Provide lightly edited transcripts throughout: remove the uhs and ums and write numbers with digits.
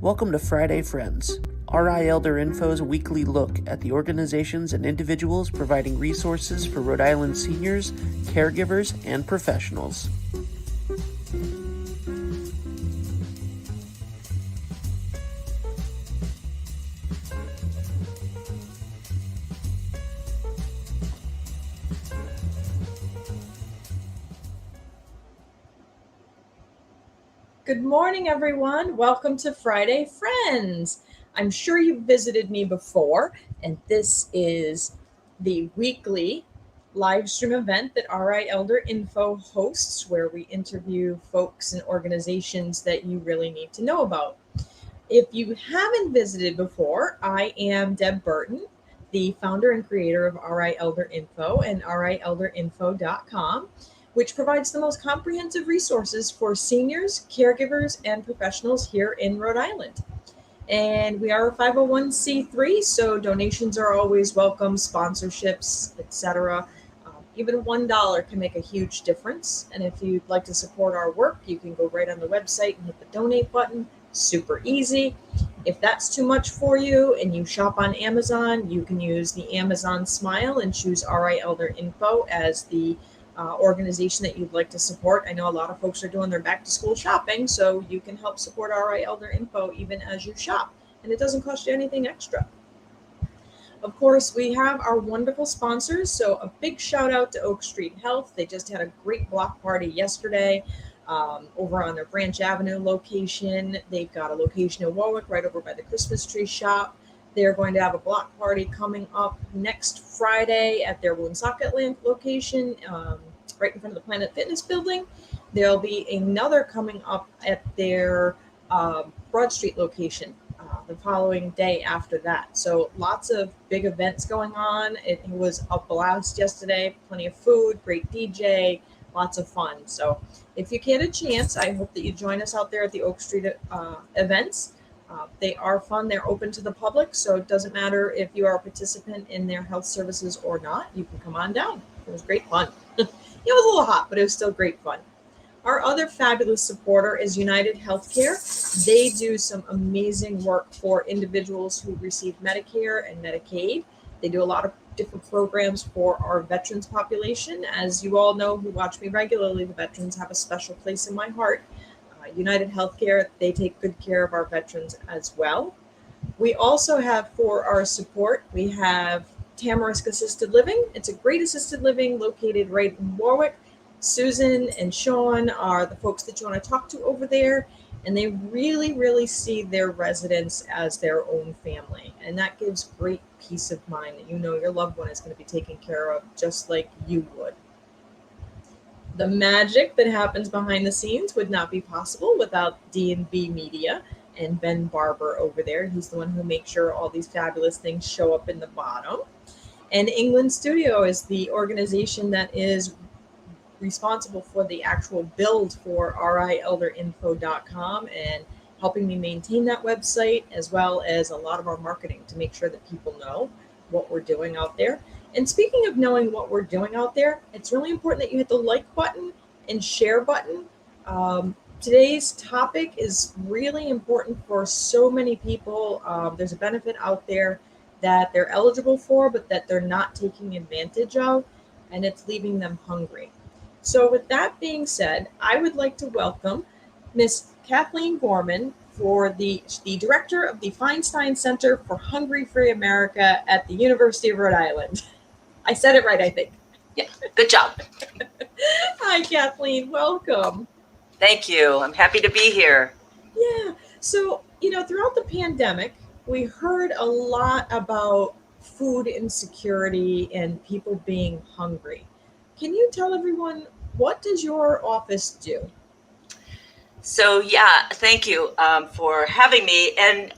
Welcome to Friday Friends, RI Elder Info's weekly look at the organizations and individuals providing resources for Rhode Island seniors, caregivers, and professionals. Good morning, everyone. Welcome to Friday Friends. I'm sure you've visited me before, and this is the weekly live stream event that RI Elder Info hosts, where we interview folks and organizations that you really need to know about. If you haven't visited before, I am Deb Burton, the founder and creator of RI Elder Info and rielderinfo.com, which provides the most comprehensive resources for seniors, caregivers, and professionals here in Rhode Island. And we are a 501c3, so donations are always welcome, sponsorships, etc. Even $1 can make a huge difference. And if you'd like to support our work, you can go right on the website and hit the donate button. Super easy. If that's too much for you and you shop on Amazon, you can use the Amazon Smile and choose RI Elder Info as the organization that you'd like to support. I know a lot of folks are doing their back to school shopping, so you can help support RI Elder Info even as you shop, and it doesn't cost you anything extra. Of course, we have our wonderful sponsors, so a big shout out to Oak Street Health. They just had a great block party yesterday over on their Branch Avenue location. They've got a location in Warwick right over by the Christmas tree shop. They're going to have a block party coming up next Friday at their Woonsocket location, right in front of the Planet Fitness building. There'll be another coming up at their Broad Street location the following day after that. So lots of big events going on. It was a blast yesterday. Plenty of food, great DJ, lots of fun. So if you get a chance, I hope that you join us out there at the Oak Street events. They are fun. They're open to the public, so it doesn't matter if you are a participant in their health services or not. You can come on down. It was great fun. It was a little hot, but it was still great fun. Our other fabulous supporter is United Healthcare. They do some amazing work for individuals who receive Medicare and Medicaid. They do a lot of different programs for our veterans population. As you all know who watch me regularly, the veterans have a special place in my heart. United Healthcare, they take good care of our veterans as well. We also have, for our support, we have Tamarisk Assisted Living. It's a great assisted living located right in Warwick. Susan and Sean are the folks that you want to talk to over there, and they really, really see their residents as their own family. And that gives great peace of mind that you know your loved one is going to be taken care of just like you would. The magic that happens behind the scenes would not be possible without D&B Media and Ben Barber over there. He's the one who makes sure all these fabulous things show up in the bottom. And England Studio is the organization that is responsible for the actual build for rielderinfo.com and helping me maintain that website, as well as a lot of our marketing to make sure that people know what we're doing out there. And speaking of knowing what we're doing out there, it's really important that you hit the like button and share button. Today's topic is really important for so many people. There's a benefit out there that they're eligible for, but that they're not taking advantage of, and it's leaving them hungry. So with that being said, I would like to welcome Miss Kathleen Gorman, for the director of the Feinstein Center for Hungry Free America at the University of Rhode Island. I said it right, I think. Yeah, good job. Hi, Kathleen. Welcome. Thank you. I'm happy to be here. Yeah. So, throughout the pandemic, we heard a lot about food insecurity and people being hungry. Can you tell everyone, what does your office do? So, thank you for having me. And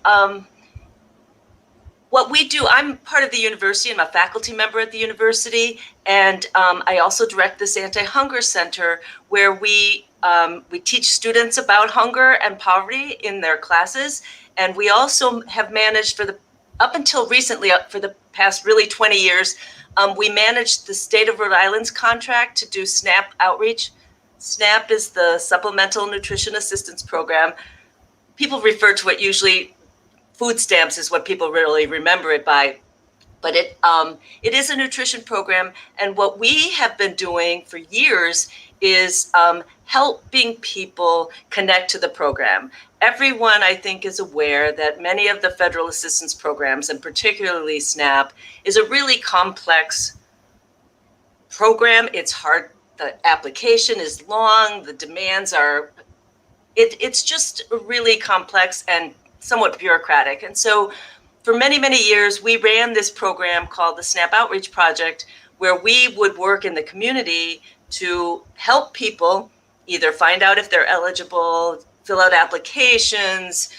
what we do, I'm part of the university. I'm a faculty member at the university. And I also direct this anti-hunger center where we teach students about hunger and poverty in their classes. And we also have managed up until recently, for the past really 20 years, we managed the state of Rhode Island's contract to do SNAP outreach. SNAP is the Supplemental Nutrition Assistance Program. people refer to it usually, food stamps is what people really remember it by. But it is a nutrition program. And what we have been doing for years is helping people connect to the program. Everyone, I think, is aware that many of the federal assistance programs, and particularly SNAP, is a really complex program. It's hard. The application is long. The demands are, it's just really complex and somewhat bureaucratic. And so for many, many years, we ran this program called the SNAP Outreach Project, where we would work in the community to help people either find out if they're eligible, fill out applications,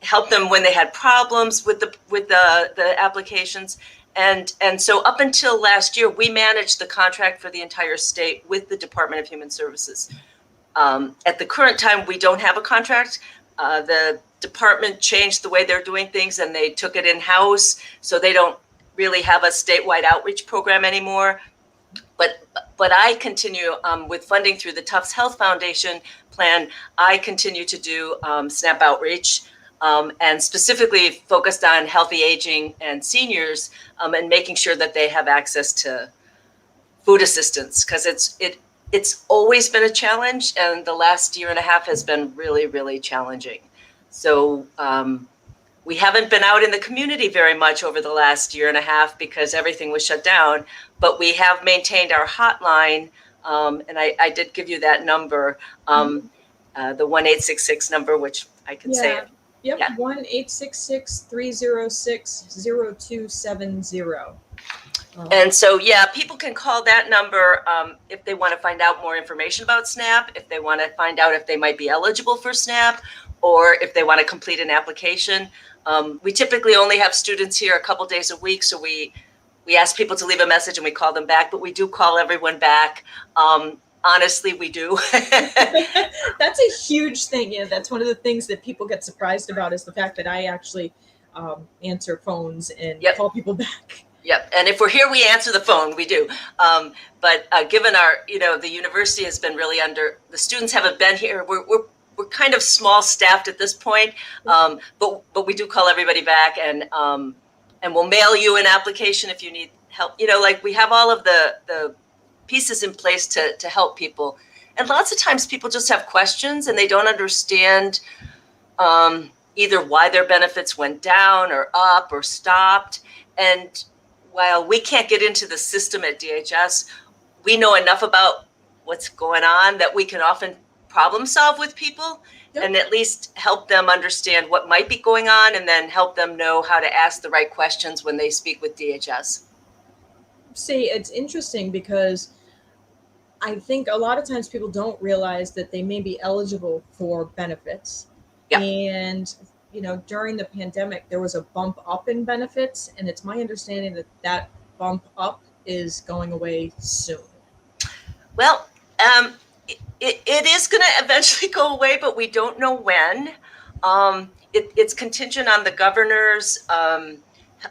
help them when they had problems with the applications. And so up until last year, we managed the contract for the entire state with the Department of Human Services. At the current time, we don't have a contract. The department changed the way they're doing things, and they took it in-house, so they don't really have a statewide outreach program anymore. But I continue with funding through the Tufts Health Foundation plan. I continue to do SNAP outreach, and specifically focused on healthy aging and seniors, and making sure that they have access to food assistance, because it's always been a challenge, and the last year and a half has been really, really challenging. So we haven't been out in the community very much over the last year and a half because everything was shut down, but we have maintained our hotline, and I did give you that number, the 1-866 number, which I can say. Yep, Yeah. 1-866-306-0270. And so, yeah, people can call that number if they want to find out more information about SNAP, if they want to find out if they might be eligible for SNAP, or if they want to complete an application. We typically only have students here a couple days a week, so we ask people to leave a message and we call them back, but we do call everyone back. Honestly, we do. That's a huge thing. Yeah, that's one of the things that people get surprised about, is the fact that I actually answer phones and call people back. Yep. And if we're here, we answer the phone. We do. But given our, the university has been really the students haven't been here. We're kind of small staffed at this point. But we do call everybody back, and we'll mail you an application if you need help. Like we have all of the pieces in place to help people. And lots of times people just have questions and they don't understand either why their benefits went down or up or stopped. And while we can't get into the system at DHS, we know enough about what's going on that we can often problem solve with people and at least help them understand what might be going on, and then help them know how to ask the right questions when they speak with DHS. See, it's interesting because I think a lot of times people don't realize that they may be eligible for benefits. Yeah. And during the pandemic, there was a bump up in benefits, and it's my understanding that bump up is going away soon. Well, it is going to eventually go away, but we don't know when. It's contingent on the governor's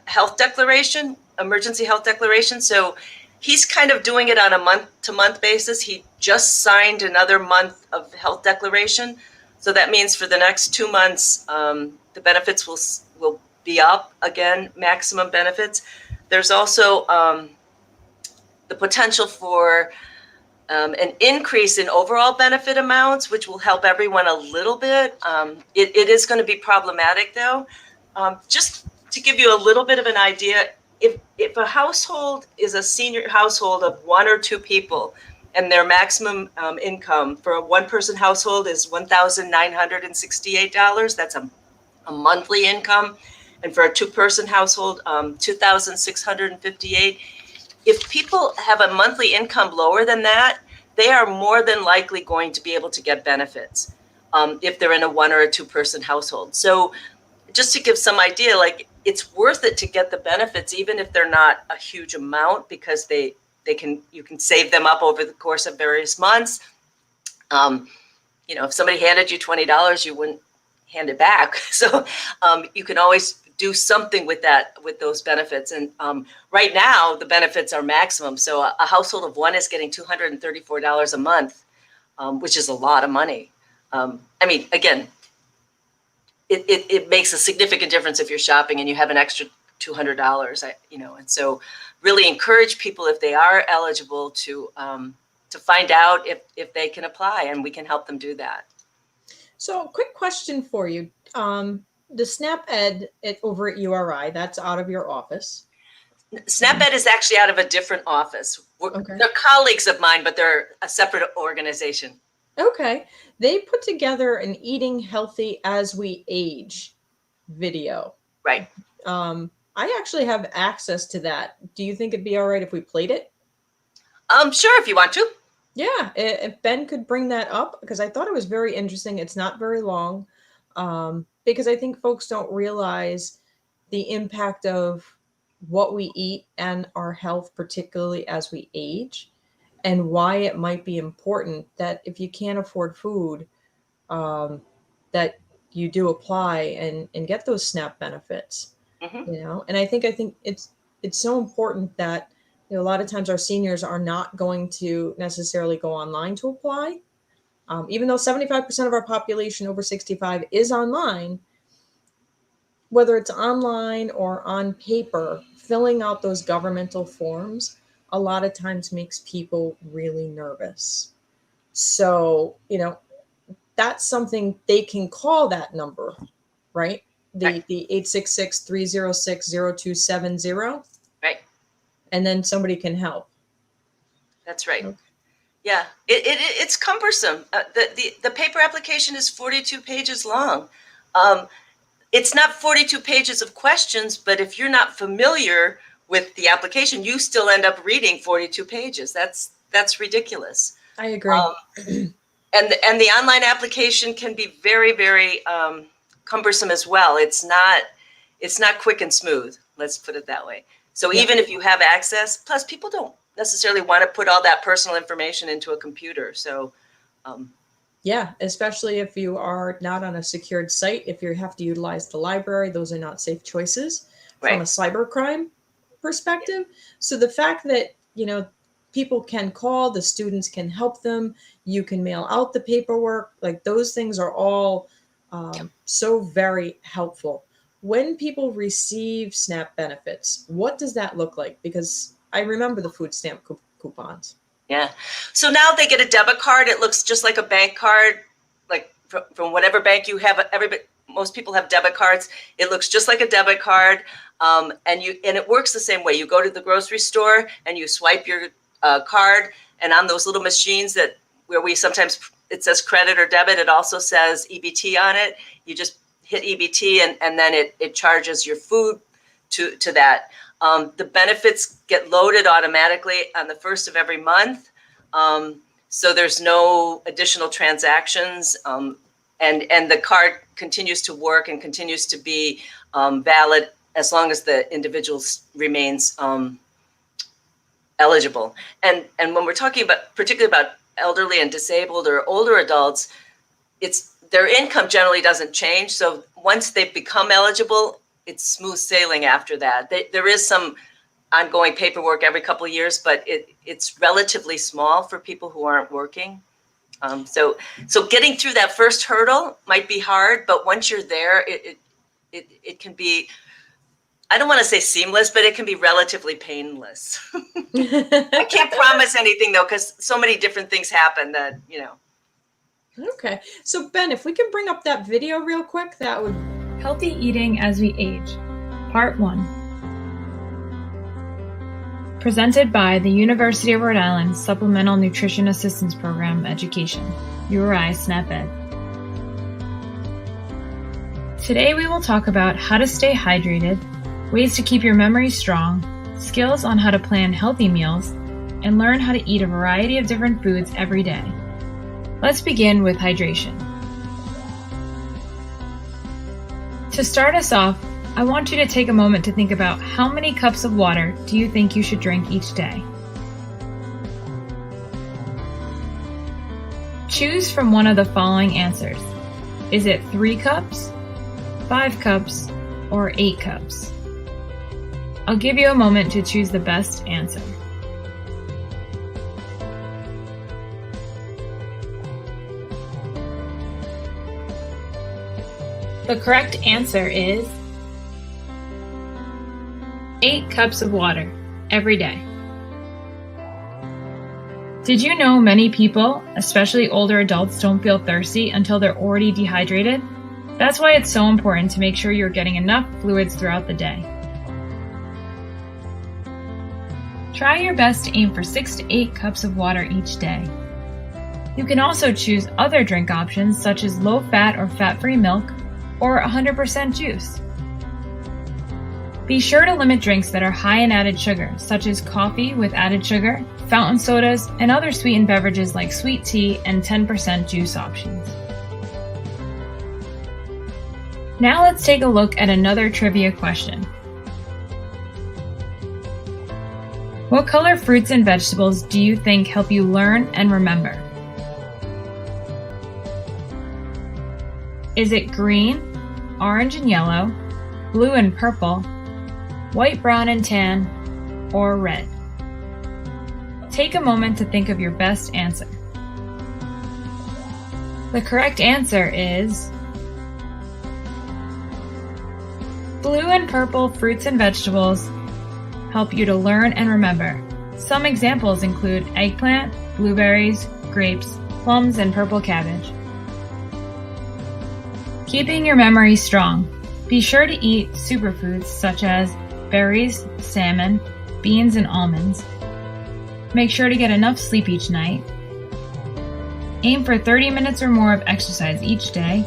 health declaration, emergency health declaration. So he's kind of doing it on a month-to-month basis. He just signed another month of health declaration. So that means for the next 2 months, the benefits will be up again, maximum benefits. There's also the potential for an increase in overall benefit amounts, which will help everyone a little bit. It is going to be problematic, though. Just to give you a little bit of an idea, if a household is a senior household of 1 or 2 people, and their maximum income for a one-person household is $1,968. That's a monthly income. And for a 2-person household, $2,658. If people have a monthly income lower than that, they are more than likely going to be able to get benefits if they're in a 1 or a 2-person household. So just to give some idea, like, it's worth it to get the benefits, even if they're not a huge amount, because you can save them up over the course of various months. If somebody handed you $20, you wouldn't hand it back. So you can always do something with those benefits. And right now the benefits are maximum. So a household of 1 is getting $234 a month, which is a lot of money. Again, it makes a significant difference if you're shopping and you have an extra $200, and so really encourage people, if they are eligible, to find out if they can apply, and we can help them do that. So, quick question for you. The SNAP Ed over at URI, that's out of your office. SNAP Ed is actually out of a different office. Okay. They're colleagues of mine, but they're a separate organization. Okay. They put together an Eating Healthy as We Age video. Right. I actually have access to that. Do you think it'd be all right if we played it? Sure, if you want to. Yeah, if Ben could bring that up, because I thought it was very interesting. It's not very long, because I think folks don't realize the impact of what we eat and our health, particularly as we age, and why it might be important that if you can't afford food, that you do apply and get those SNAP benefits. Mm-hmm. And I think it's so important that a lot of times our seniors are not going to necessarily go online to apply. Even though 75% of our population over 65 is online, whether it's online or on paper, filling out those governmental forms a lot of times makes people really nervous. So, that's something they can call that number, right? The 866-306-0270. Right. And then somebody can help. That's right. Okay. Yeah, it's cumbersome. The paper application is 42 pages long. It's not 42 pages of questions, but if you're not familiar with the application, you still end up reading 42 pages. That's ridiculous. I agree. And the online application can be very, very cumbersome as well. It's not quick and smooth. Let's put it that way. So even if you have access, plus people don't necessarily want to put all that personal information into a computer. So, yeah, especially if you are not on a secured site, if you have to utilize the library, those are not safe choices from a cybercrime perspective. So the fact that, people can call, the students can help them, you can mail out the paperwork, like those things are all so very helpful. When people receive SNAP benefits, what does that look like? Because I remember the food stamp coupons. Yeah. So now they get a debit card. It looks just like a bank card, like from whatever bank you have. Most people have debit cards. It looks just like a debit card, and it works the same way. You go to the grocery store and you swipe your card, and on those little machines where we sometimes it says credit or debit, it also says EBT on it. You just hit EBT and then it charges your food to that. The benefits get loaded automatically on the first of every month. So there's no additional transactions. And the card continues to work and continues to be valid as long as the individual remains eligible. And when we're talking particularly about elderly and disabled or older adults, their income generally doesn't change. So once they've become eligible, it's smooth sailing after that. There is some ongoing paperwork every couple of years, but it's relatively small for people who aren't working. So getting through that first hurdle might be hard, but once you're there, it can be, I don't want to say seamless, but it can be relatively painless. I can't promise anything though, because so many different things happen that, Okay. So Ben, if we can bring up that video real quick, that would... Healthy Eating as We Age, Part 1. Presented by the University of Rhode Island Supplemental Nutrition Assistance Program Education, URI SNAP Ed. Today we will talk about how to stay hydrated, ways to keep your memory strong, skills on how to plan healthy meals, and learn how to eat a variety of different foods every day. Let's begin with hydration. To start us off, I want you to take a moment to think about how many cups of water do you think you should drink each day? Choose from one of the following answers. Is it 3 cups, 5 cups, or 8 cups? I'll give you a moment to choose the best answer. The correct answer is 8 cups of water every day. Did you know many people, especially older adults, don't feel thirsty until they're already dehydrated? That's why it's so important to make sure you're getting enough fluids throughout the day. Try your best to aim for 6 to 8 cups of water each day. You can also choose other drink options such as low-fat or fat-free milk or 100% juice. Be sure to limit drinks that are high in added sugar, such as coffee with added sugar, fountain sodas, and other sweetened beverages like sweet tea and 10% juice options. Now let's take a look at another trivia question. What color fruits and vegetables do you think help you learn and remember? Is it green, orange and yellow, blue and purple, white, brown and tan, or red? Take a moment to think of your best answer. The correct answer is blue and purple fruits and vegetables help you to learn and remember. Some examples include eggplant, blueberries, grapes, plums, and purple cabbage. Keeping your memory strong. Be sure to eat superfoods such as berries, salmon, beans, and almonds. Make sure to get enough sleep each night. Aim for 30 minutes or more of exercise each day.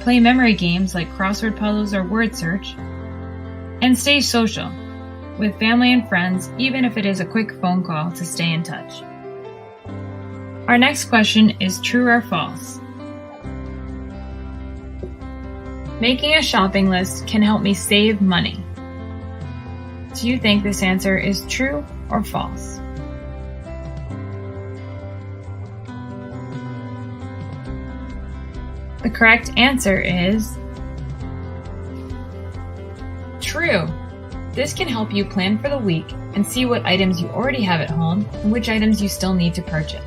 Play memory games like crossword puzzles or word search. And stay social with family and friends, even if it is a quick phone call to stay in touch. Our next question is true or false. Making a shopping list can help me save money. Do you think this answer is true or false? The correct answer is true. This can help you plan for the week and see what items you already have at home and which items you still need to purchase.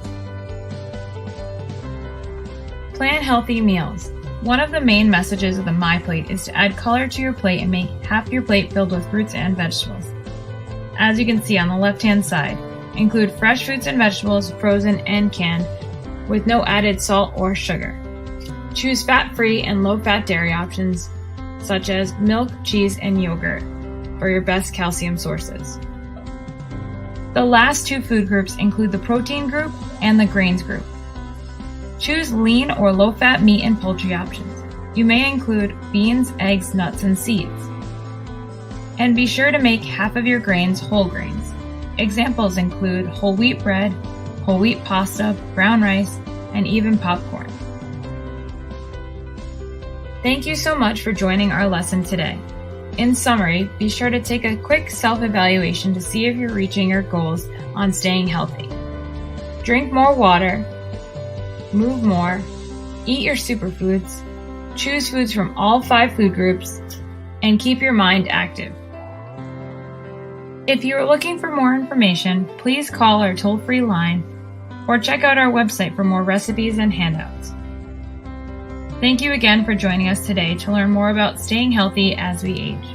Plan healthy meals. One of the main messages of the My Plate is to add color to your plate and make half your plate filled with fruits and vegetables. As you can see on the left-hand side, include fresh fruits and vegetables, frozen and canned, with no added salt or sugar. Choose fat-free and low-fat dairy options, such as milk, cheese, and yogurt, for your best calcium sources. The last 2 food groups include the protein group and the grains group. Choose lean or low-fat meat and poultry options. You may include beans, eggs, nuts, and seeds. And be sure to make half of your grains whole grains. Examples include whole wheat bread, whole wheat pasta, brown rice, and even popcorn. Thank you so much for joining our lesson today. In summary, be sure to take a quick self-evaluation to see if you're reaching your goals on staying healthy. Drink more water, move more, eat your superfoods, choose foods from all 5 food groups, and keep your mind active. If you are looking for more information, please call our toll-free line or check out our website for more recipes and handouts. Thank you again for joining us today to learn more about staying healthy as we age.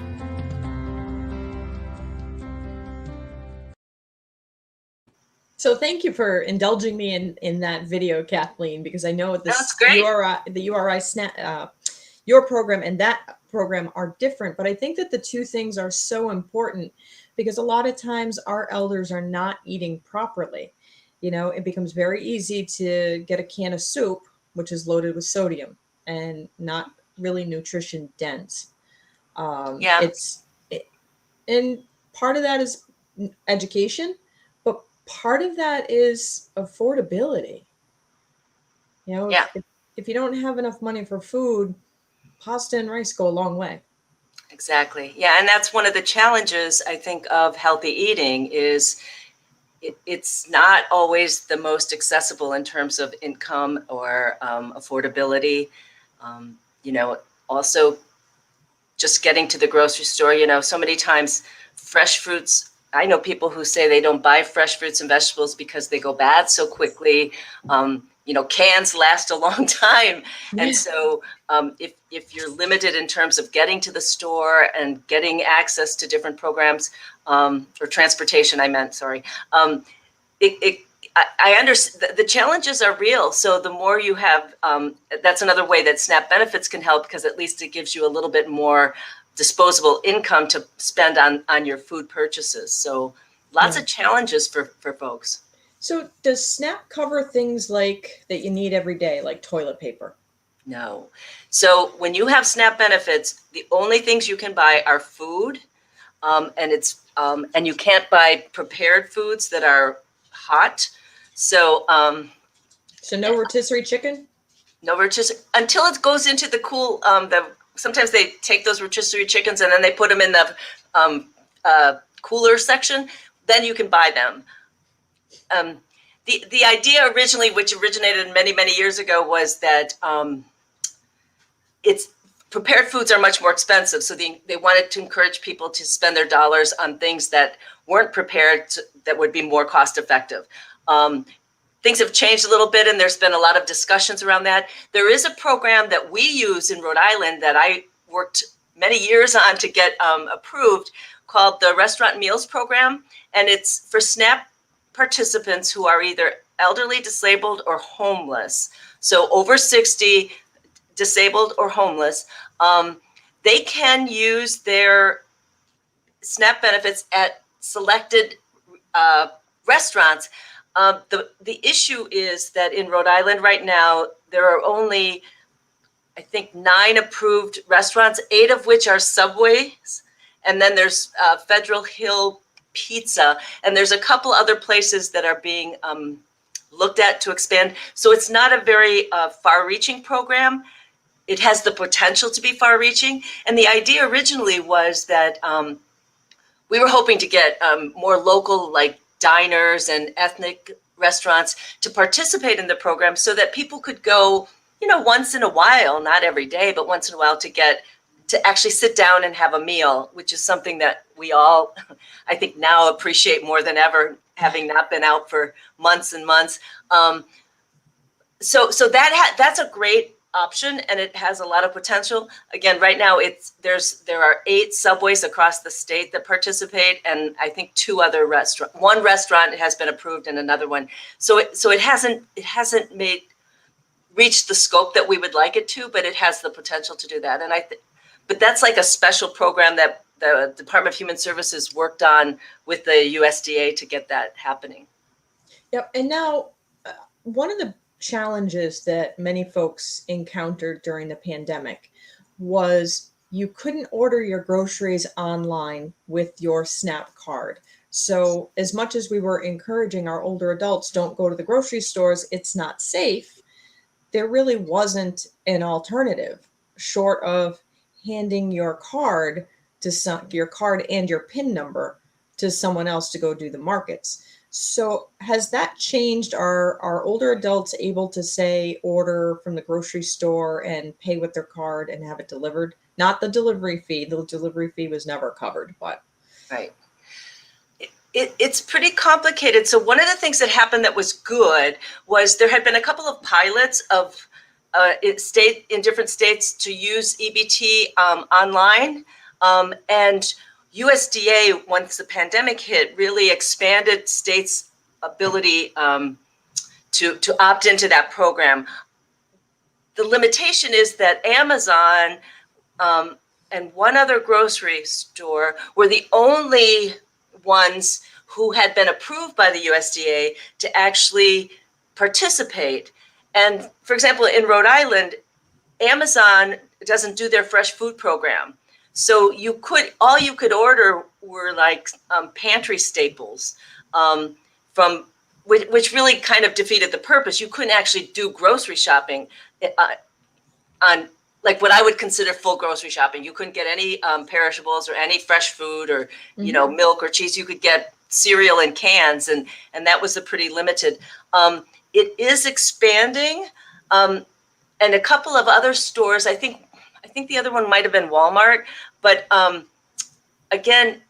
So thank you for indulging me in that video, Kathleen, because I know That's great. the URI your program and that program are different, but I think that the two things are so important because a lot of times our elders are not eating properly. You know, it becomes very easy to get a can of soup, which is loaded with sodium and not really nutrition dense. And part of that is education, but part of that is affordability. You know, if you don't have enough money for food, pasta and rice go a long way. Exactly. Yeah. And that's one of the challenges, I think, of healthy eating is it's not always the most accessible in terms of income or affordability. You know, also just getting to the grocery store, you know, so many times fresh fruits I know people who say they don't buy fresh fruits and vegetables because they go bad so quickly. Cans last a long time. And so if you're limited in terms of getting to the store and getting access to different programs, or transportation, I understand the challenges are real. So the more you have, that's another way that SNAP benefits can help, because at least it gives you a little bit more disposable income to spend on your food purchases. So lots of challenges for folks. So does SNAP cover things like that you need every day, like toilet paper? No. So when you have SNAP benefits, the only things you can buy are food, and you can't buy prepared foods that are hot. So no rotisserie chicken? No rotisserie until it goes into the cool. Sometimes they take those rotisserie chickens and then they put them in the cooler section. Then you can buy them. The idea originally, which originated many years ago, was that it's prepared foods are much more expensive. So they wanted to encourage people to spend their dollars on things that weren't prepared that would be more cost effective. Things have changed a little bit, and there's been a lot of discussions around that. There is a program that we use in Rhode Island that I worked many years on to get approved, called the Restaurant Meals Program. And it's for SNAP participants who are either elderly, disabled, or homeless. So over 60, disabled or homeless, they can use their SNAP benefits at selected restaurants. The issue is that in Rhode Island right now, there are only, I think, 9 approved restaurants, 8 of which are Subways. And then there's Federal Hill Pizza. And there's a couple other places that are being looked at to expand. So it's not a very far-reaching program. It has the potential to be far-reaching. And the idea originally was that we were hoping to get more local, like diners and ethnic restaurants, to participate in the program so that people could go, once in a while, not every day, but once in a while, to actually sit down and have a meal, which is something that we all, I think, now appreciate more than ever, having not been out for months and months. So that's a great option, and it has a lot of potential. Again, right now there are 8 Subways across the state that participate, and I think 2 other restaurants. One restaurant has been approved, and another one. So it hasn't reached the scope that we would like it to, but it has the potential to do that. And but that's like a special program that the Department of Human Services worked on with the USDA to get that happening. Yep. And now one of the challenges that many folks encountered during the pandemic was you couldn't order your groceries online with your SNAP card. So as much as we were encouraging our older adults, don't go to the grocery stores, it's not safe, there really wasn't an alternative short of handing your card your card and your PIN number to someone else to go do the markets. So has that changed? Are older adults able to, say, order from the grocery store and pay with their card and have it delivered? Not the delivery fee. The delivery fee was never covered, but. Right. It's pretty complicated. So one of the things that happened that was good was there had been a couple of pilots of in different states to use EBT online. And USDA, once the pandemic hit, really expanded states' ability to opt into that program. The limitation is that Amazon and one other grocery store were the only ones who had been approved by the USDA to actually participate. And for example, in Rhode Island, Amazon doesn't do their fresh food program. So all you could order were like pantry staples, which really kind of defeated the purpose. You couldn't actually do grocery shopping on like what I would consider full grocery shopping. You couldn't get any perishables or any fresh food or milk or cheese. You could get cereal in cans, and that was a pretty limited. It is expanding, and a couple of other stores. I think the other one might have been Walmart, but again,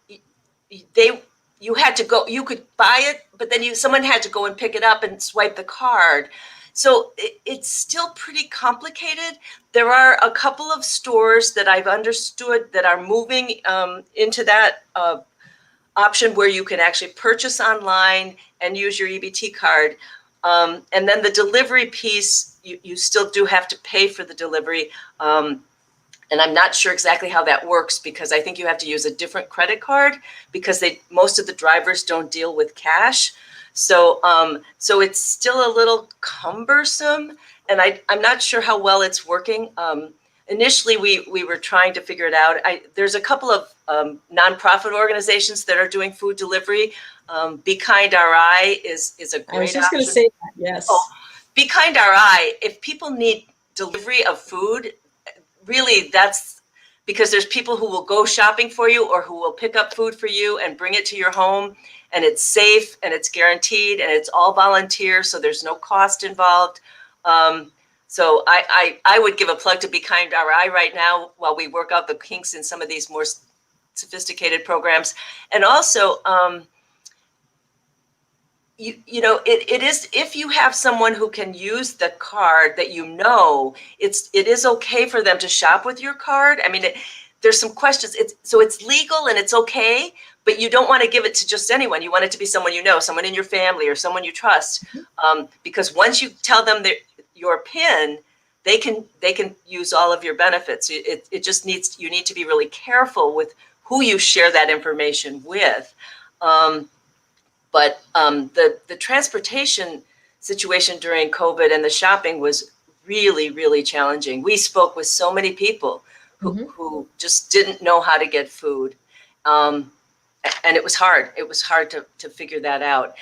you had to go, you could buy it, but then someone had to go and pick it up and swipe the card. So it's still pretty complicated. There are a couple of stores that I've understood that are moving into that option where you can actually purchase online and use your EBT card. And then the delivery piece, you still do have to pay for the delivery. And I'm not sure exactly how that works, because I think you have to use a different credit card, because most of the drivers don't deal with cash. So it's still a little cumbersome, and I'm not sure how well it's working. Initially, we were trying to figure it out. There's a couple of nonprofit organizations that are doing food delivery. Be Kind RI is a great option. I was just going to say that, yes. Oh, Be Kind RI, if people need delivery of food, really that's because there's people who will go shopping for you or who will pick up food for you and bring it to your home, and it's safe and it's guaranteed and it's all volunteer, so there's no cost involved. So I would give a plug to Be Kind RI right now while we work out the kinks in some of these more sophisticated programs. And also, it is, if you have someone who can use the card that it is okay for them to shop with your card. I mean, there's some questions. It's legal and it's okay, but you don't want to give it to just anyone. You want it to be someone you know, someone in your family or someone you trust, because once you tell them your PIN, they can use all of your benefits. It just you need to be really careful with who you share that information with. But the transportation situation during COVID and the shopping was really, really challenging. We spoke with so many people who just didn't know how to get food. And it was hard. It was hard to figure that out.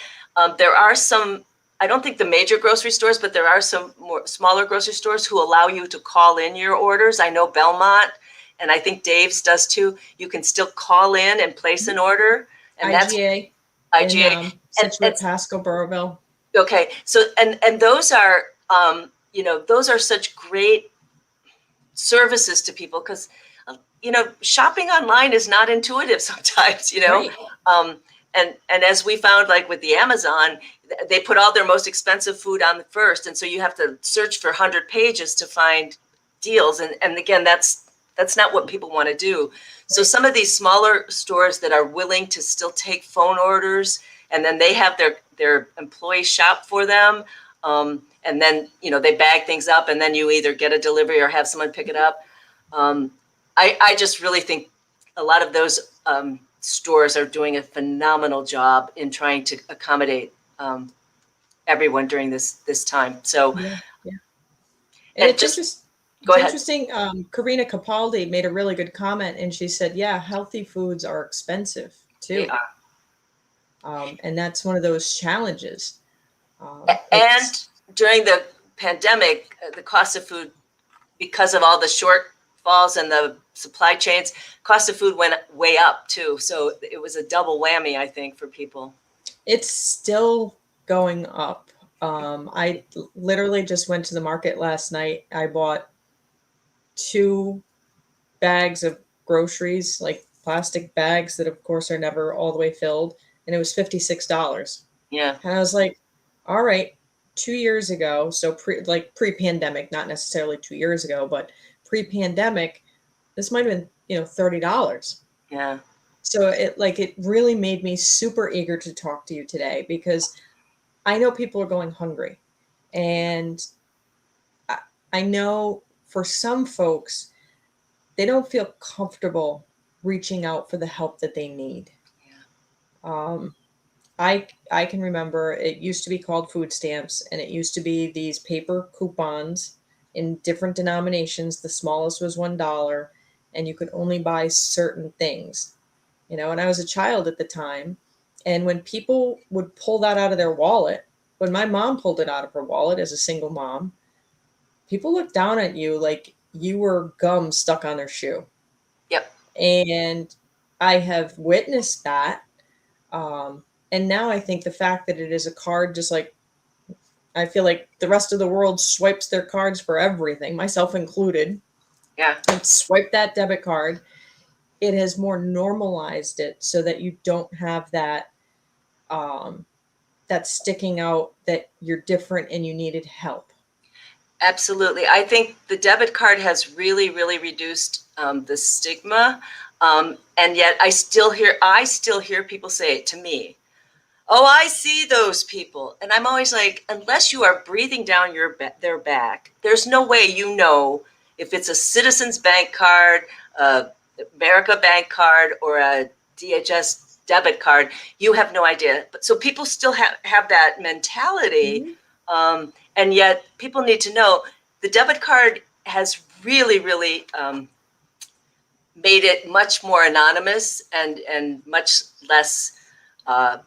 There are some, I don't think the major grocery stores, but there are some more smaller grocery stores who allow you to call in your orders. I know Belmont, and I think Dave's does too. You can still call in and place an order. And IGA. IGA. And Pasco, Burrowville. Okay. So, and those are, those are such great services to people, because, shopping online is not intuitive sometimes, Right. And as we found, like with the Amazon, they put all their most expensive food on the first. And so you have to search for 100 pages to find deals. And again, that's not what people want to do. So some of these smaller stores that are willing to still take phone orders, and then they have their employees shop for them. And then, they bag things up, and then you either get a delivery or have someone pick it up. I just really think a lot of those stores are doing a phenomenal job in trying to accommodate everyone during this time. So, yeah. And it's interesting. Go ahead. Interesting. Karina Capaldi made a really good comment, and she said, "Yeah, healthy foods are expensive too." Yeah. And that's one of those challenges. And during the pandemic, the cost of food, because of all the shortfalls and the supply chains, cost of food went way up too. So it was a double whammy, I think, for people. It's still going up. I literally just went to the market last night. I bought 2 bags of groceries, like plastic bags that of course are never all the way filled. And it was $56. Yeah. And I was like, all right, 2 years ago. So pre-pandemic, not necessarily 2 years ago, but pre-pandemic, this might've been, $30. Yeah. So it really made me super eager to talk to you today, because I know people are going hungry, and I know for some folks, they don't feel comfortable reaching out for the help that they need. Yeah. I can remember it used to be called food stamps, and it used to be these paper coupons in different denominations. The smallest was $1, and you could only buy certain things, and I was a child at the time. And when people would pull that out of their wallet, when my mom pulled it out of her wallet as a single mom, people looked down at you like you were gum stuck on their shoe. Yep. And I have witnessed that. And now I think the fact that it is a card, just like I feel like the rest of the world swipes their cards for everything, myself included. Yeah. And swipe that debit card. it has more normalized it so that you don't have that that sticking out that you're different and you needed help. Absolutely. I think the debit card has really, really reduced the stigma. And yet I still hear people say it to me. Oh, I see those people. And I'm always like, unless you are breathing down their back, there's no way you know if it's a Citizens Bank card, a America Bank card, or a DHS debit card. You have no idea. But so people still have that mentality. And yet people need to know the debit card has really, really made it much more anonymous and much less I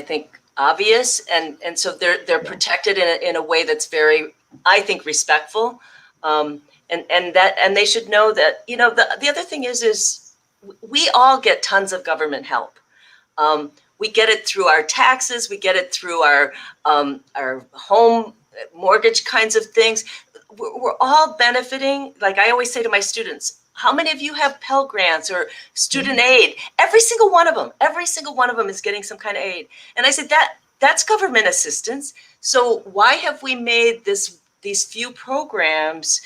think obvious, and so they're protected in a way that's very, I think, respectful, and they should know that, you know, the other thing is we all get tons of government help. We get it through our taxes, we get it through our home mortgage kinds of things. We're all benefiting. Like I always say to my students, how many of you have Pell Grants or student aid? Every single one of them is getting some kind of aid. And I said, that's government assistance. So why have we made these few programs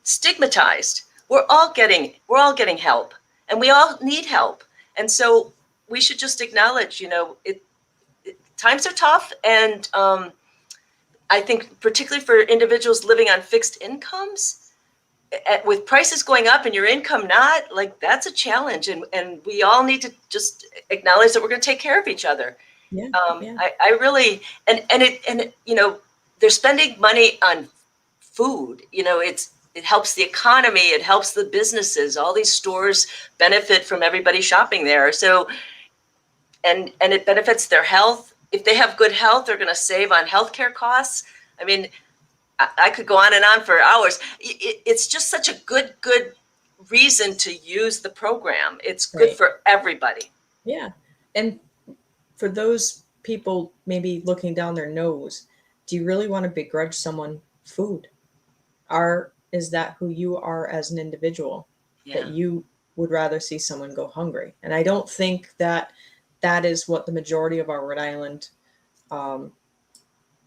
stigmatized? We're all getting help, and we all need help. And so we should just acknowledge, you know, times are tough, and I think particularly for individuals living on fixed incomes, with prices going up and your income not, like, that's a challenge, and we all need to just acknowledge that we're going to take care of each other. I really, and you know, they're spending money on food. You know, it helps the economy, it helps the businesses. All these stores benefit from everybody shopping there. So, and it benefits their health. If they have good health, they're going to save on healthcare costs. I mean, I could go on and on for hours. It's just such a good reason to use the program. It's good for everybody. Yeah. And for those people maybe looking down their nose, do you really want to begrudge someone food? Is that who you are as an individual? That you would rather see someone go hungry? And I don't think that is what the majority of our Rhode Island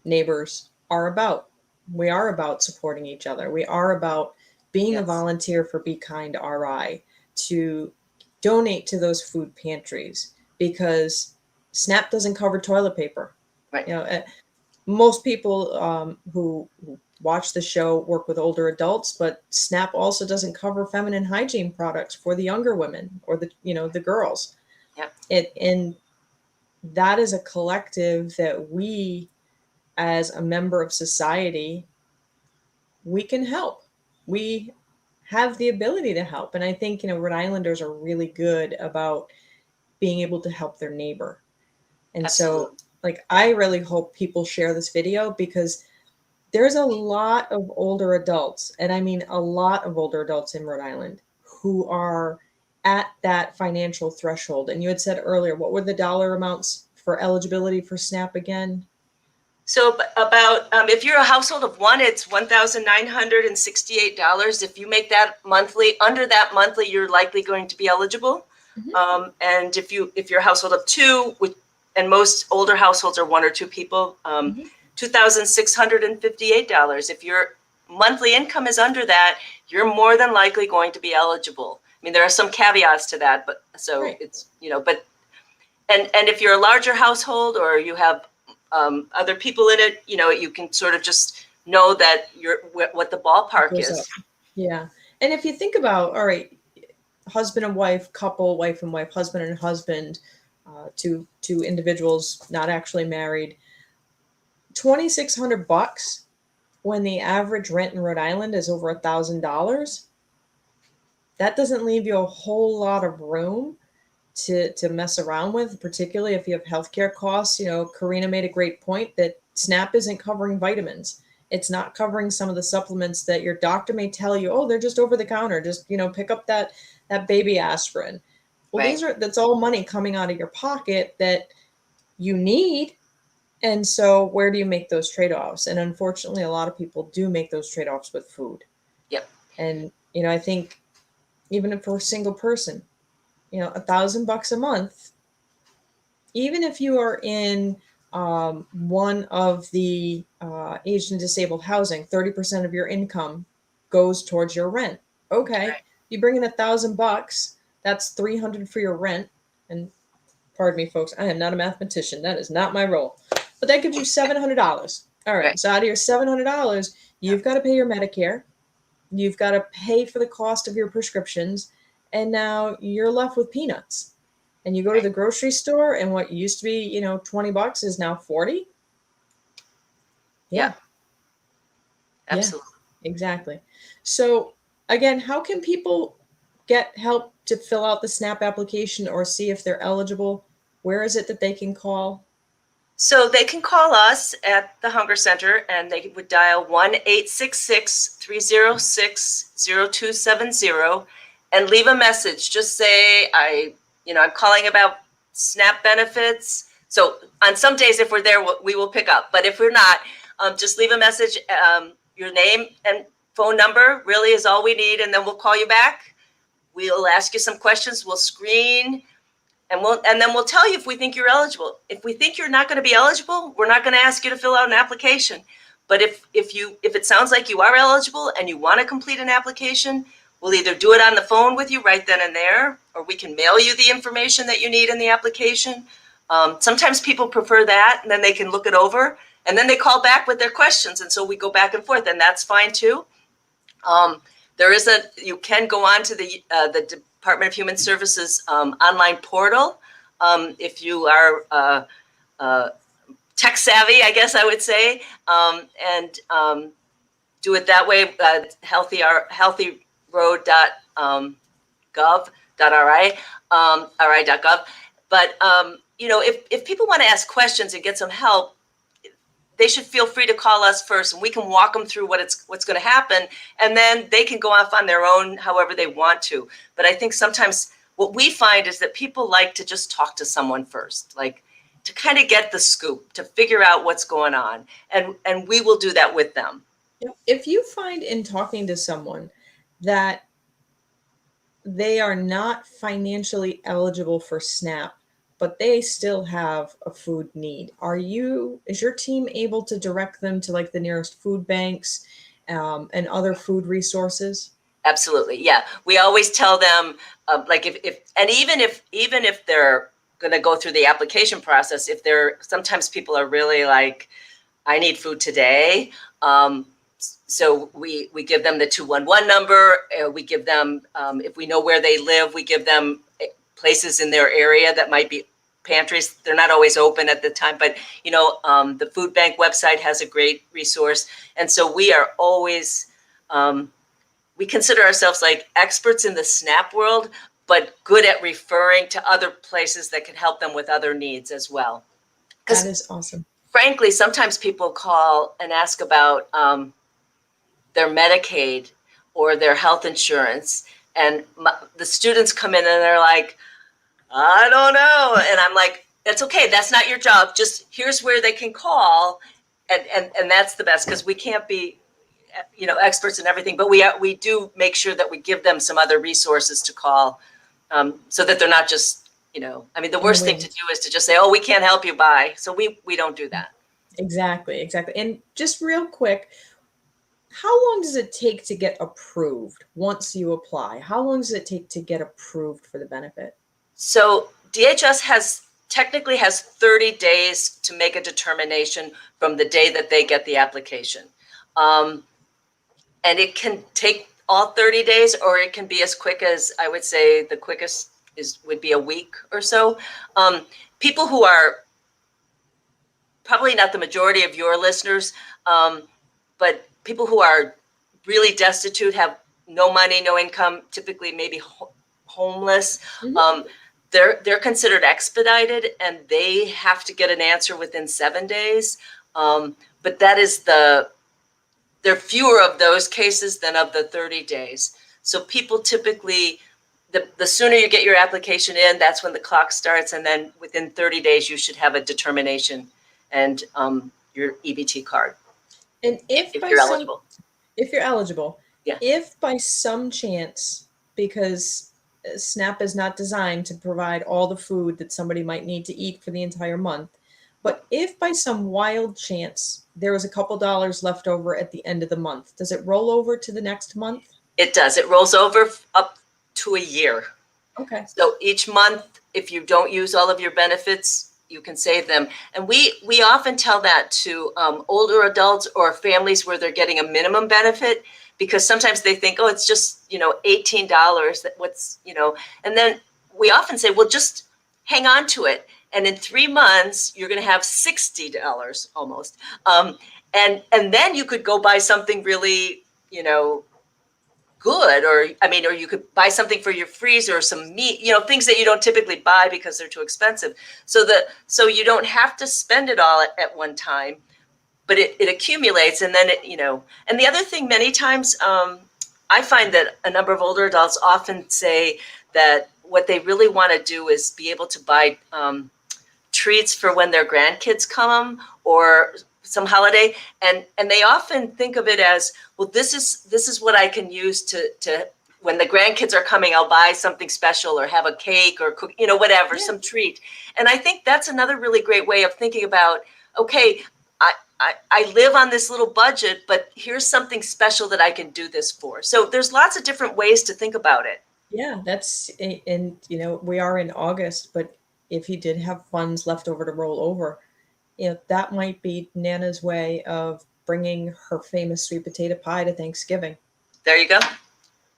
neighbors are about. We are about supporting each other. We are about being a volunteer for Be Kind RI, to donate to those food pantries, because SNAP doesn't cover toilet paper. Right. You know, most people who watch the show work with older adults, but SNAP also doesn't cover feminine hygiene products for the younger women or the girls. Yeah. And that is a collective that we, as a member of society, we can help. We have the ability to help. And I think, Rhode Islanders are really good about being able to help their neighbor. And Absolutely. so, like, I really hope people share this video, because there's a lot of older adults, and I mean a lot of older adults in Rhode Island, who are at that financial threshold. And you had said earlier, what were the dollar amounts for eligibility for SNAP again? So about, if you're a household of one, it's $1,968. If you make that monthly, under that monthly, you're likely going to be eligible. Mm-hmm. And if you're a household of two, and most older households are one or two people, $2,658. If your monthly income is under that, you're more than likely going to be eligible. I mean, there are some caveats to that, but so it's, but, and if you're a larger household, or you have other people in it, you can sort of just know that what the ballpark is. Yeah. And if you think about, all right, husband and wife, couple, wife and wife, husband and husband, two individuals not actually married, $2,600 when the average rent in Rhode Island is over $1,000. That doesn't leave you a whole lot of room to mess around with, particularly if you have healthcare costs. Karina made a great point that SNAP isn't covering vitamins. It's not covering some of the supplements that your doctor may tell you, oh, they're just over the counter. Just, pick up that baby aspirin. Well, that's all money coming out of your pocket that you need. And so where do you make those trade-offs? And unfortunately, a lot of people do make those trade-offs with food. Yep. And, I think even if for a single person, $1,000 a month, even if you are in one of the aged and disabled housing, 30% of your income goes towards your rent. Okay, Right. you bring in $1,000, that's 300 for your rent. And pardon me, folks, I am not a mathematician. That is not my role. But that gives you $700. All right, Right. so out of your $700, you've got to pay your Medicare. You've got to pay for the cost of your prescriptions. And now you're left with peanuts. And you go to the grocery store, and what used to be, $20 is now 40. Yeah. Yeah, Absolutely. exactly. So again, how can people get help to fill out the SNAP application or see if they're eligible? Where is it that they can call? So they can call us at the Hunger Center, and they would dial 1-866-306-0270 and leave a message. Just say, I'm calling about SNAP benefits. So on some days, if we're there, we will pick up. But if we're not, just leave a message. Your name and phone number really is all we need, and then we'll call you back. We'll ask you some questions. We'll screen. And then we'll tell you if we think you're eligible. If we think you're not going to be eligible, we're not going to ask you to fill out an application. But if it sounds like you are eligible and you want to complete an application, we'll either do it on the phone with you right then and there, or we can mail you the information that you need in the application. Sometimes people prefer that, and then they can look it over, and then they call back with their questions, and so we go back and forth, and that's fine too. You can go on to the Department of Human Services online portal if you are tech savvy, I guess I would say, and do it that way. Healthyroad.gov.ri. But if people want to ask questions and get some help, they should feel free to call us first, and we can walk them through what's going to happen, and then they can go off on their own however they want to. But I think sometimes what we find is that people like to just talk to someone first, like to kind of get the scoop, to figure out what's going on, and we will do that with them. If you find in talking to someone that they are not financially eligible for SNAP, but they still have a food need, is your team able to direct them to like the nearest food banks and other food resources? Absolutely. Yeah. We always tell them, like even if they're going to go through the application process, sometimes people are really like, I need food today. So we give them the 211 number. We give them, if we know where they live, we give them places in their area that might be pantries. They're not always open at the time, but the food bank website has a great resource. And so we are always, we consider ourselves like experts in the SNAP world, but good at referring to other places that can help them with other needs as well. That is awesome. Frankly, sometimes people call and ask about their Medicaid or their health insurance, and the students come in and they're like, I don't know. And I'm like, that's okay. That's not your job. Just here's where they can call. And that's the best, because we can't be, experts in everything, but we do make sure that we give them some other resources to call, so that they're not just, the worst thing to do is to just say, oh, we can't help you, bye. So we don't do that. Exactly. And just real quick, how long does it take to get approved once you apply? How long does it take to get approved for the benefit? So DHS technically has 30 days to make a determination from the day that they get the application. And it can take all 30 days, or it can be as quick as, I would say the quickest would be a week or so. People who are probably not the majority of your listeners, but people who are really destitute, have no money, no income, typically maybe homeless, they're considered expedited, and they have to get an answer within 7 days. But that is there are fewer of those cases than of the 30 days. So people typically, the sooner you get your application in, that's when the clock starts. And then within 30 days, you should have a determination and your EBT card. And if you're eligible. If you're eligible, yeah. If by some chance because SNAP is not designed to provide all the food that somebody might need to eat for the entire month. But if by some wild chance there was a couple dollars left over at the end of the month, does it roll over to the next month? It does. It rolls over up to a year. Okay. So each month, if you don't use all of your benefits, you can save them. And we often tell that to older adults or families where they're getting a minimum benefit, because sometimes they think, oh, it's just, $18. And then we often say, well, just hang on to it. And in 3 months, you're going to have $60 almost. And then you could go buy something really, good, or you could buy something for your freezer or some meat, things that you don't typically buy because they're too expensive. So you don't have to spend it all at one time, but it accumulates. And then and the other thing, many times, I find that a number of older adults often say that what they really want to do is be able to buy treats for when their grandkids come or some holiday, and they often think of it as, well, this is what I can use to when the grandkids are coming, I'll buy something special or have a cake or cook, whatever, some treat. And I think that's another really great way of thinking about, okay, I live on this little budget, but here's something special that I can do this for. So there's lots of different ways to think about it. Yeah, and we are in August, but if you did have funds left over to roll over, that might be Nana's way of bringing her famous sweet potato pie to Thanksgiving. There you go.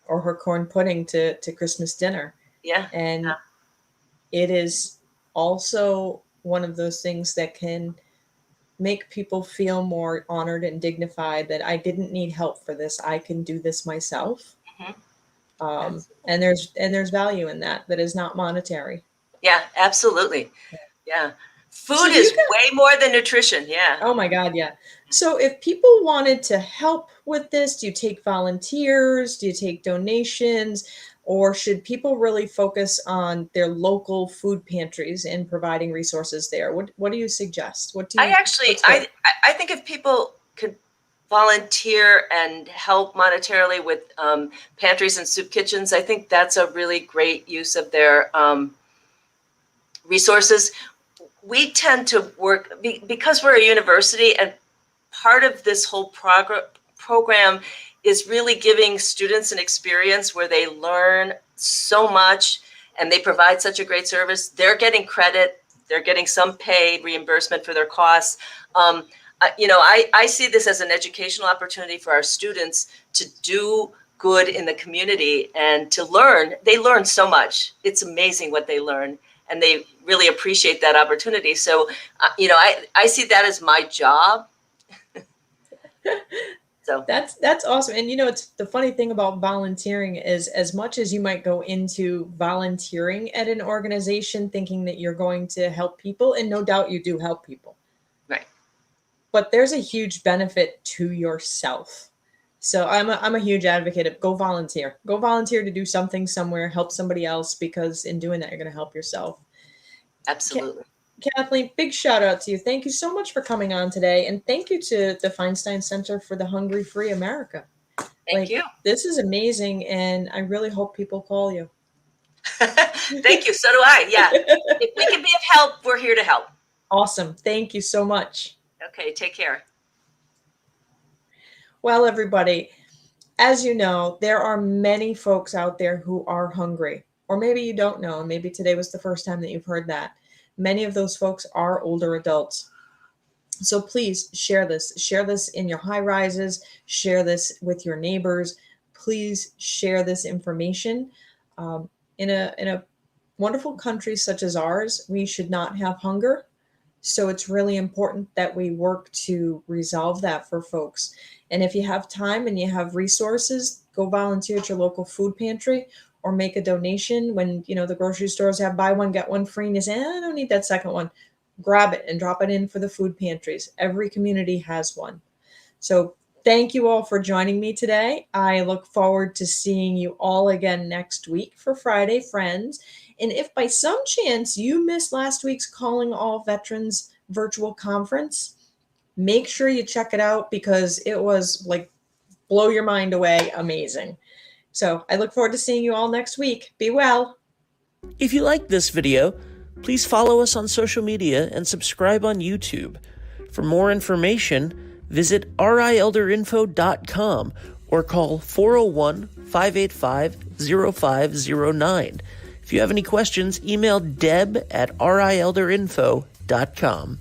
Or her corn pudding to Christmas dinner. Yeah. And it is also one of those things that can make people feel more honored and dignified that I didn't need help for this. I can do this myself. Mm-hmm. And there's value in that is not monetary. Yeah, absolutely. Yeah. Food is way more than nutrition. Yeah. Oh my God. Yeah. So if people wanted to help with this, do you take volunteers? Do you take donations? Or should people really focus on their local food pantries and providing resources there? What do you suggest? I think if people could volunteer and help monetarily with pantries and soup kitchens, I think that's a really great use of their resources. We tend to work because we're a university, and part of this whole program is really giving students an experience where they learn so much and they provide such a great service. They're getting credit, they're getting some pay reimbursement for their costs. I see this as an educational opportunity for our students to do good in the community and to learn. They learn so much. It's amazing what they learn, and they really appreciate that opportunity. So, I see that as my job. So that's awesome. And it's the funny thing about volunteering is, as much as you might go into volunteering at an organization thinking that you're going to help people, and no doubt you do help people. Right. But there's a huge benefit to yourself. So I'm a huge advocate of go volunteer. Go volunteer to do something somewhere, help somebody else, because in doing that, you're going to help yourself. Absolutely. Kathleen, big shout out to you. Thank you so much for coming on today. And thank you to the Feinstein Center for the Hungry Free America. Thank you. This is amazing. And I really hope people call you. Thank you. So do I. Yeah. If we can be of help, we're here to help. Awesome. Thank you so much. Okay. Take care. Well, everybody, as you know, there are many folks out there who are hungry, or maybe you don't know, and maybe today was the first time that you've heard that. Many of those folks are older adults. So please share this in your high rises, share this with your neighbors. Please share this information. In a wonderful country such as ours, we should not have hunger. So it's really important that we work to resolve that for folks. And if you have time and you have resources, go volunteer at your local food pantry or make a donation. When, the grocery stores have buy one, get one free, and you say, I don't need that second one. Grab it and drop it in for the food pantries. Every community has one. So thank you all for joining me today. I look forward to seeing you all again next week for Friday Friends. And if by some chance you missed last week's Calling All Veterans virtual conference, make sure you check it out, because it was blow your mind away amazing. So I look forward to seeing you all next week. Be well. If you liked this video, please follow us on social media and subscribe on YouTube. For more information, visit rielderinfo.com or call 401-585-0509. If you have any questions, email deb@rielderinfo.com.